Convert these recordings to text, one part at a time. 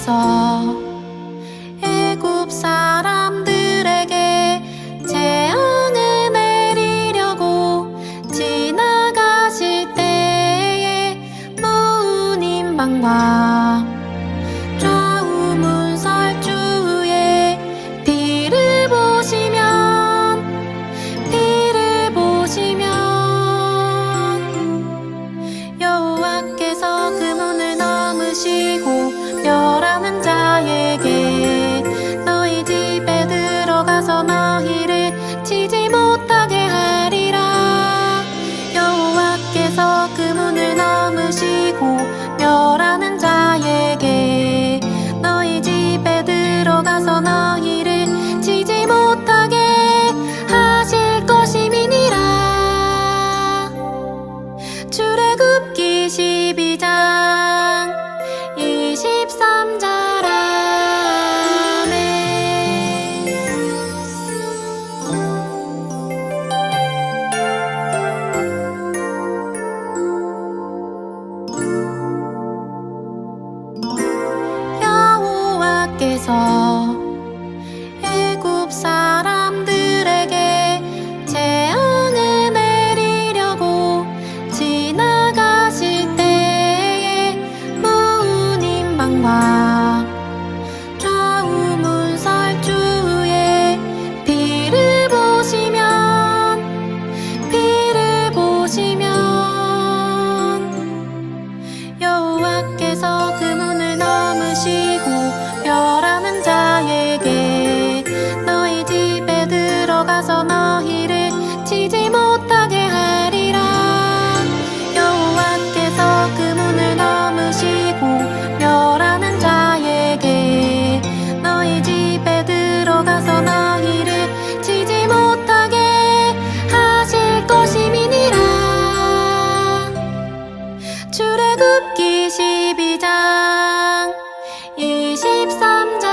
여호와께서 애굽 사람들에게 재앙을 내리려고 지나가실 때에 무은 임방과 좌우 문설주의 비를 보시면 여호와께서 그 문을 넘으시고 멸하는 자에게 너희 집에 들어가서 너희를 치지 못하게 하리라. 여호와께서 그 문을 넘으시고 멸하는 자에게 너희 집에 들어가서 너희를 치지 못하게 하실 것임이니라. 출애굽기 12장 23절. 아멘. 여호와께서 애굽 사람들에게 재앙을 내리려고 지나가실 때에 무은 임방과 좌우 문설주의 비를 보시면 여호와께서 그 문을 넘으시고 멸하는 자에게 너희 집에 들어가서 너희를 치지 못하게 하리라. 여호와께서 그 문을 넘으시고 멸하는 자에게 너희 집에 들어가서 너희를 치지 못하게 하실 것임이니라. 출애굽기 12장 23절. 아멘.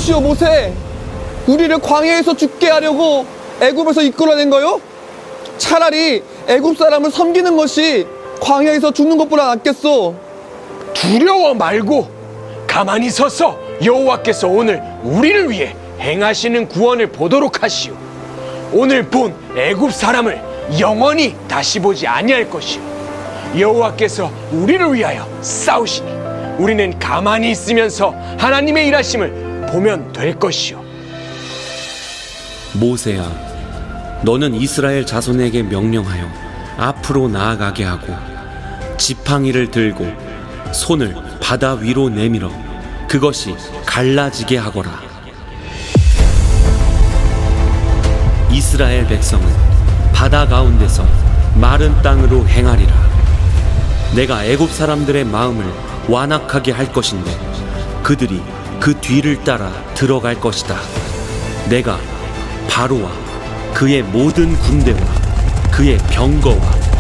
보시오 모세, 우리를 광야에서 죽게 하려고 애굽에서 이끌어낸 거요? 차라리 애굽 사람을 섬기는 것이 광야에서 죽는 것보다 낫겠소. 두려워 말고 가만히 서서 여호와께서 오늘 우리를 위해 행하시는 구원을 보도록 하시오. 오늘 본 애굽 사람을 영원히 다시 보지 아니할 것이오. 여호와께서 우리를 위하여 싸우시니 우리는 가만히 있으면서 하나님의 일하심을 보면 될 것이오. 모세야, 너는 이스라엘 자손에게 명령하여 앞으로 나아가게 하고 지팡이를 들고 손을 바다 위로 내밀어 그것이 갈라지게 하거라. 이스라엘 백성은 바다 가운데서 마른 땅으로 행하리라. 내가 애굽 사람들의 마음을 완악하게 할 것인데 그들이 그 뒤를 따라 들어갈 것이다. 내가 바로와 그의 모든 군대와 그의 병거와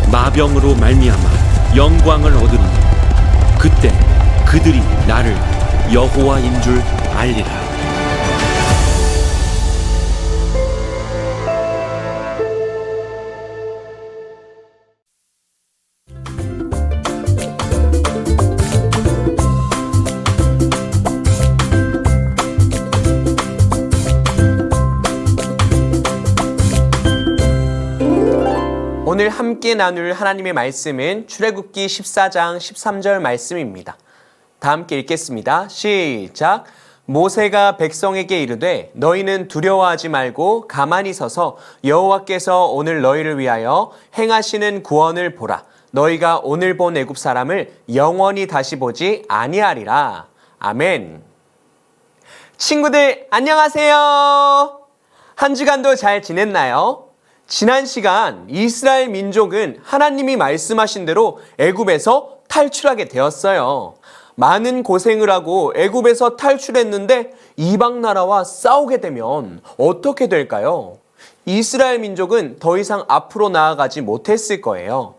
마병으로 말미암아 영광을 얻으리니 그때 그들이 나를 여호와인 줄 알리라. 오늘 함께 나눌 하나님의 말씀은 출애굽기 14장 13절 말씀입니다. 다 함께 읽겠습니다. 시작. 모세가 백성에게 이르되 너희는 두려워하지 말고 가만히 서서 여호와께서 오늘 너희를 위하여 행하시는 구원을 보라. 너희가 오늘 본 애굽 사람을 영원히 다시 보지 아니하리라. 아멘. 친구들 안녕하세요. 한 주간도 잘 지냈나요? 지난 시간 이스라엘 민족은 하나님이 말씀하신 대로 애굽에서 탈출하게 되었어요. 많은 고생을 하고 애굽에서 탈출했는데 이방 나라와 싸우게 되면 어떻게 될까요? 이스라엘 민족은 더 이상 앞으로 나아가지 못했을 거예요.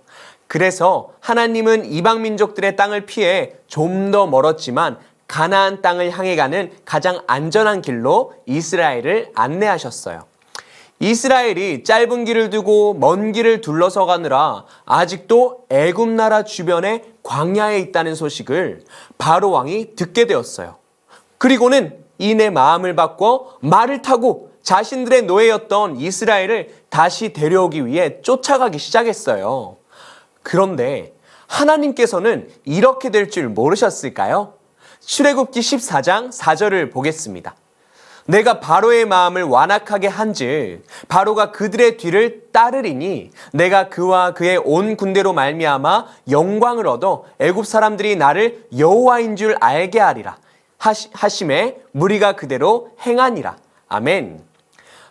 그래서 하나님은 이방 민족들의 땅을 피해 좀 더 멀었지만 가나안 땅을 향해 가는 가장 안전한 길로 이스라엘을 안내하셨어요. 이스라엘이 짧은 길을 두고 먼 길을 둘러서 가느라 아직도 애굽 나라 주변에 광야에 있다는 소식을 바로 왕이 듣게 되었어요. 그리고는 이내 마음을 바꿔 말을 타고 자신들의 노예였던 이스라엘을 다시 데려오기 위해 쫓아가기 시작했어요. 그런데 하나님께서는 이렇게 될 줄 모르셨을까요? 출애굽기 14장 4절을 보겠습니다. 내가 바로의 마음을 완악하게 한즉 바로가 그들의 뒤를 따르리니 내가 그와 그의 온 군대로 말미암아 영광을 얻어 애굽 사람들이 나를 여호와인 줄 알게 하리라 하심에 무리가 그대로 행하니라. 아멘.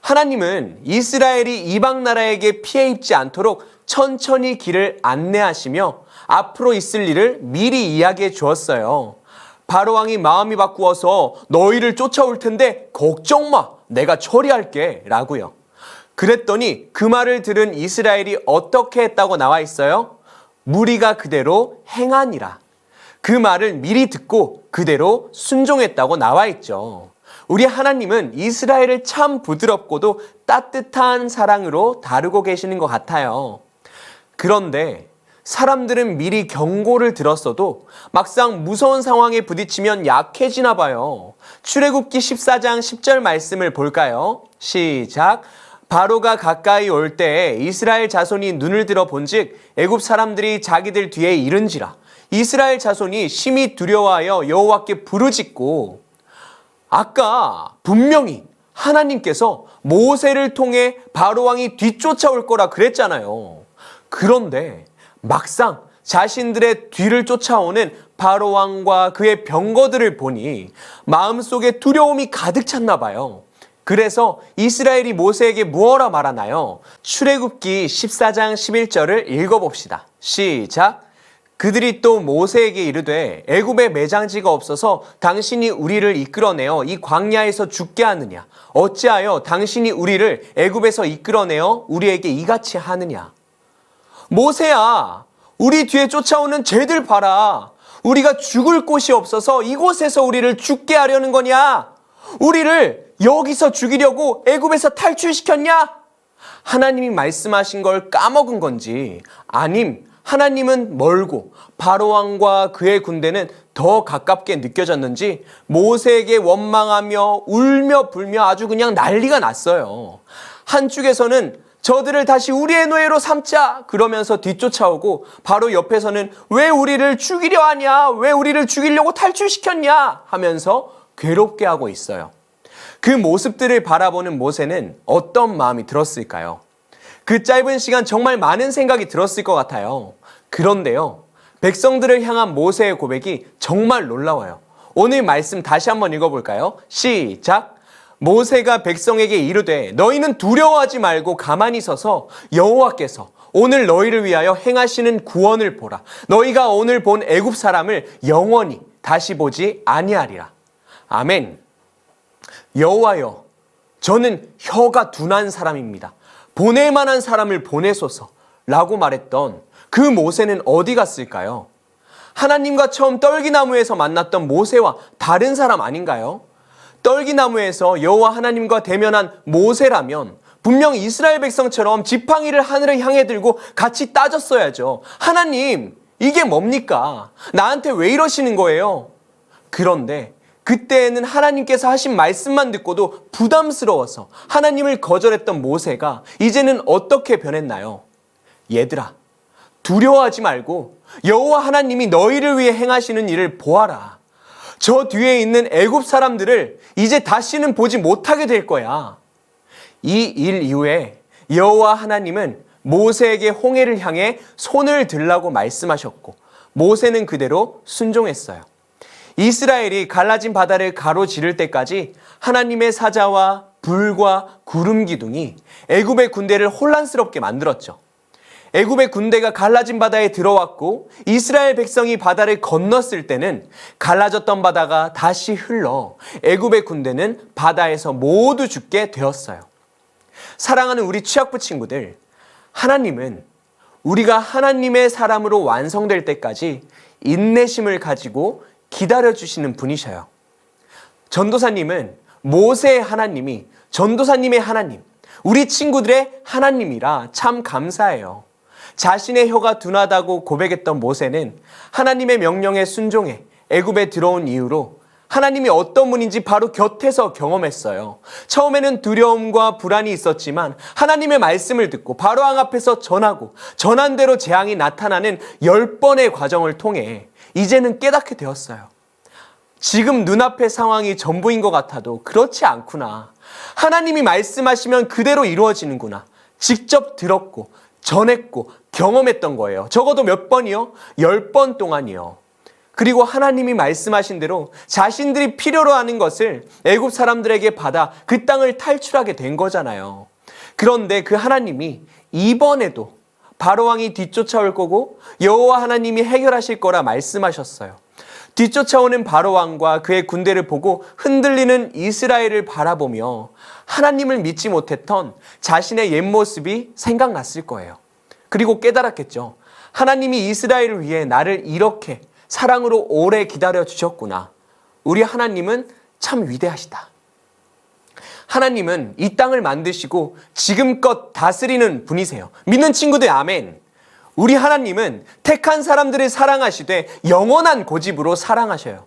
하나님은 이스라엘이 이방 나라에게 피해 입지 않도록 천천히 길을 안내하시며 앞으로 있을 일을 미리 이야기해 주었어요. 바로 왕이 마음이 바꾸어서 너희를 쫓아올 텐데 걱정 마, 내가 처리할게 라고요. 그랬더니 그 말을 들은 이스라엘이 어떻게 했다고 나와 있어요? 무리가 그대로 행하니라. 그 말을 미리 듣고 그대로 순종했다고 나와 있죠. 우리 하나님은 이스라엘을 참 부드럽고도 따뜻한 사랑으로 다루고 계시는 것 같아요. 그런데 사람들은 미리 경고를 들었어도 막상 무서운 상황에 부딪히면 약해지나 봐요. 출애굽기 14장 10절 말씀을 볼까요? 시작. 바로가 가까이 올 때에 이스라엘 자손이 눈을 들어 본즉 애굽 사람들이 자기들 뒤에 이른지라. 이스라엘 자손이 심히 두려워하여 여호와께 부르짖고, 아까 분명히 하나님께서 모세를 통해 바로 왕이 뒤쫓아올 거라 그랬잖아요. 그런데 막상 자신들의 뒤를 쫓아오는 바로 왕과 그의 병거들을 보니 마음속에 두려움이 가득 찼나 봐요. 그래서 이스라엘이 모세에게 무엇라 말하나요? 출애굽기 14장 11절을 읽어봅시다. 시작. 그들이 또 모세에게 이르되 애굽에 매장지가 없어서 당신이 우리를 이끌어내어 이 광야에서 죽게 하느냐? 어찌하여 당신이 우리를 애굽에서 이끌어내어 우리에게 이같이 하느냐? 모세야, 우리 뒤에 쫓아오는 쟤들 봐라. 우리가 죽을 곳이 없어서 이곳에서 우리를 죽게 하려는 거냐? 우리를 여기서 죽이려고 애굽에서 탈출시켰냐? 하나님이 말씀하신 걸 까먹은 건지, 아님 하나님은 멀고 바로왕과 그의 군대는 더 가깝게 느껴졌는지 모세에게 원망하며 울며 불며 아주 그냥 난리가 났어요. 한쪽에서는 저들을 다시 우리의 노예로 삼자 그러면서 뒤쫓아오고, 바로 옆에서는 왜 우리를 죽이려 하냐, 왜 우리를 죽이려고 탈출시켰냐 하면서 괴롭게 하고 있어요. 그 모습들을 바라보는 모세는 어떤 마음이 들었을까요? 그 짧은 시간 정말 많은 생각이 들었을 것 같아요. 그런데요, 백성들을 향한 모세의 고백이 정말 놀라워요. 오늘 말씀 다시 한번 읽어볼까요? 시작! 모세가 백성에게 이르되 너희는 두려워하지 말고 가만히 서서 여호와께서 오늘 너희를 위하여 행하시는 구원을 보라. 너희가 오늘 본 애굽 사람을 영원히 다시 보지 아니하리라. 아멘. 여호와여, 저는 혀가 둔한 사람입니다. 보낼 만한 사람을 보내소서 라고 말했던 그 모세는 어디 갔을까요? 하나님과 처음 떨기나무에서 만났던 모세와 다른 사람 아닌가요? 떨기나무에서 여호와 하나님과 대면한 모세라면 분명 이스라엘 백성처럼 지팡이를 하늘을 향해 들고 같이 따졌어야죠. 하나님, 이게 뭡니까? 나한테 왜 이러시는 거예요? 그런데 그때에는 하나님께서 하신 말씀만 듣고도 부담스러워서 하나님을 거절했던 모세가 이제는 어떻게 변했나요? 얘들아, 두려워하지 말고 여호와 하나님이 너희를 위해 행하시는 일을 보아라. 저 뒤에 있는 애굽 사람들을 이제 다시는 보지 못하게 될 거야. 이 일 이후에 여호와 하나님은 모세에게 홍해를 향해 손을 들라고 말씀하셨고, 모세는 그대로 순종했어요. 이스라엘이 갈라진 바다를 가로지를 때까지 하나님의 사자와 불과 구름 기둥이 애굽의 군대를 혼란스럽게 만들었죠. 애굽의 군대가 갈라진 바다에 들어왔고 이스라엘 백성이 바다를 건넜을 때는 갈라졌던 바다가 다시 흘러 애굽의 군대는 바다에서 모두 죽게 되었어요. 사랑하는 우리 취학부 친구들, 하나님은 우리가 하나님의 사람으로 완성될 때까지 인내심을 가지고 기다려주시는 분이셔요. 전도사님은 모세의 하나님이 전도사님의 하나님, 우리 친구들의 하나님이라 참 감사해요. 자신의 혀가 둔하다고 고백했던 모세는 하나님의 명령에 순종해 애굽에 들어온 이후로 하나님이 어떤 분인지 바로 곁에서 경험했어요. 처음에는 두려움과 불안이 있었지만 하나님의 말씀을 듣고 바로왕 앞에서 전하고 전한 대로 재앙이 나타나는 10번의 과정을 통해 이제는 깨닫게 되었어요. 지금 눈앞의 상황이 전부인 것 같아도 그렇지 않구나. 하나님이 말씀하시면 그대로 이루어지는구나. 직접 들었고 전했고 경험했던 거예요. 적어도 몇 번이요? 10번 동안이요. 그리고 하나님이 말씀하신 대로 자신들이 필요로 하는 것을 애굽 사람들에게 받아 그 땅을 탈출하게 된 거잖아요. 그런데 그 하나님이 이번에도 바로왕이 뒤쫓아올 거고 여호와 하나님이 해결하실 거라 말씀하셨어요. 뒤쫓아오는 바로왕과 그의 군대를 보고 흔들리는 이스라엘을 바라보며 하나님을 믿지 못했던 자신의 옛 모습이 생각났을 거예요. 그리고 깨달았겠죠. 하나님이 이스라엘을 위해 나를 이렇게 사랑으로 오래 기다려 주셨구나. 우리 하나님은 참 위대하시다. 하나님은 이 땅을 만드시고 지금껏 다스리는 분이세요. 믿는 친구들 아멘. 우리 하나님은 택한 사람들을 사랑하시되 영원한 고집으로 사랑하셔요.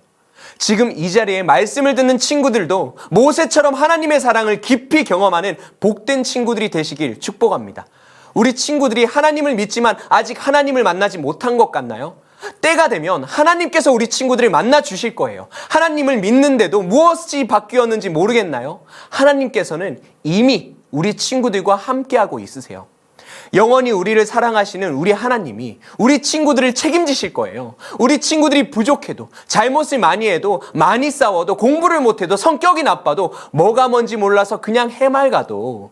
지금 이 자리에 말씀을 듣는 친구들도 모세처럼 하나님의 사랑을 깊이 경험하는 복된 친구들이 되시길 축복합니다. 우리 친구들이 하나님을 믿지만 아직 하나님을 만나지 못한 것 같나요? 때가 되면 하나님께서 우리 친구들을 만나 주실 거예요. 하나님을 믿는데도 무엇이 바뀌었는지 모르겠나요? 하나님께서는 이미 우리 친구들과 함께하고 있으세요. 영원히 우리를 사랑하시는 우리 하나님이 우리 친구들을 책임지실 거예요. 우리 친구들이 부족해도, 잘못을 많이 해도, 많이 싸워도, 공부를 못해도, 성격이 나빠도, 뭐가 뭔지 몰라서 그냥 해맑아도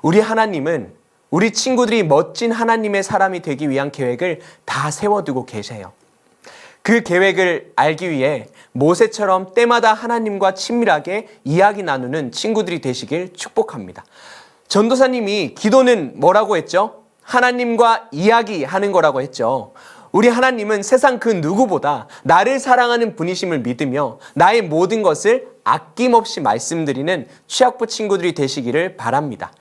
우리 하나님은 우리 친구들이 멋진 하나님의 사람이 되기 위한 계획을 다 세워두고 계세요. 그 계획을 알기 위해 모세처럼 때마다 하나님과 친밀하게 이야기 나누는 친구들이 되시길 축복합니다. 전도사님이 기도는 뭐라고 했죠? 하나님과 이야기하는 거라고 했죠. 우리 하나님은 세상 그 누구보다 나를 사랑하는 분이심을 믿으며 나의 모든 것을 아낌없이 말씀드리는 취학부 친구들이 되시기를 바랍니다.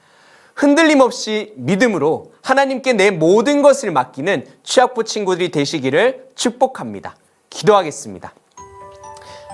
흔들림 없이 믿음으로 하나님께 내 모든 것을 맡기는 취학부 친구들이 되시기를 축복합니다. 기도하겠습니다.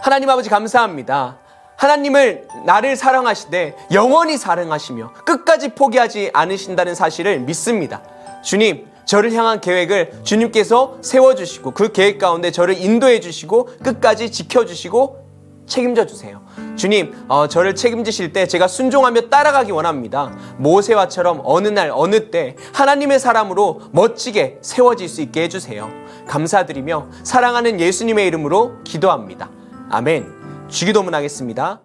하나님 아버지 감사합니다. 하나님을 나를 사랑하시되 영원히 사랑하시며 끝까지 포기하지 않으신다는 사실을 믿습니다. 주님, 저를 향한 계획을 주님께서 세워주시고 그 계획 가운데 저를 인도해 주시고 끝까지 지켜주시고 책임져 주세요. 주님, 저를 책임지실 때 제가 순종하며 따라가기 원합니다. 모세와처럼 어느 날 어느 때 하나님의 사람으로 멋지게 세워질 수 있게 해주세요. 감사드리며 사랑하는 예수님의 이름으로 기도합니다. 아멘. 주기도문 하겠습니다.